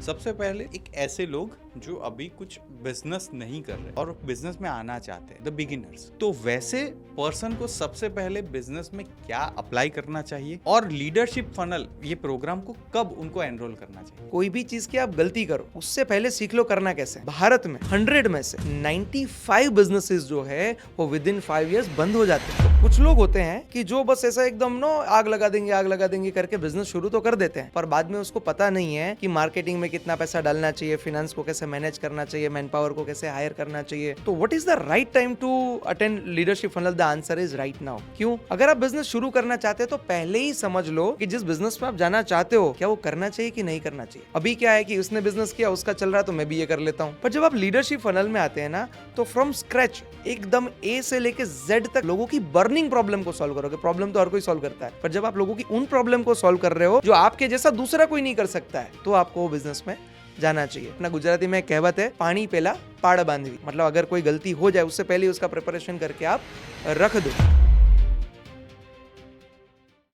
सबसे पहले एक ऐसे लोग जो अभी कुछ बिजनेस नहीं कर रहे और बिजनेस में आना चाहते हैं, द बिगिनर्स। तो वैसे पर्सन को सबसे पहले बिजनेस में क्या अप्लाई करना चाहिए और लीडरशिप फनल ये प्रोग्राम को कब उनको एनरोल करना चाहिए। कोई भी चीज की आप गलती करो उससे पहले सीख लो करना कैसे। भारत में 100 में से 95 बिजनेसेस जो है वो विद इन 5 इयर्स बंद हो जाते हैं। कुछ लोग होते हैं कि जो बस ऐसा एकदम नो आग लगा देंगे करके बिजनेस शुरू तो कर देते हैं, पर बाद में उसको पता नहीं है कि मार्केटिंग में कितना पैसा डालना चाहिए, फाइनेंस को कैसे मैनेज करना चाहिए, मैन पावर को कैसे हायर करना चाहिए। तो what is the right time to attend leadership funnel? The answer is right now. क्यों? अगर आप बिजनेस शुरू करना चाहते हैं तो पहले ही समझ लो कि जिस बिजनेस में आप जाना चाहते हो क्या वो करना चाहिए कि नहीं करना चाहिए। अभी क्या है कि उसने बिजनेस किया, उसका चल रहा है तो मैं भी ये कर लेता हूँ। पर जब आप लीडरशिप फनल में आते हैं ना तो फ्रॉम स्क्रैच एकदम ए से लेके जेड तक लोगों की बर्निंग प्रॉब्लम को सॉल्व करोगे। प्रॉब्लम तो हर कोई सॉल्व करता है, पर जब आप लोगों की उन प्रॉब्लम को सॉल्व कर रहे हो जो आपके जैसा दूसरा कोई नहीं कर सकता है, तो आपको वो बिजनेस में जाना चाहिए। अपना गुजराती में कहावत है, पानी पेला पाड़ बांधवी। मतलब अगर कोई गलती हो जाए उससे पहले उसका प्रिपरेशन करके आप रख दो।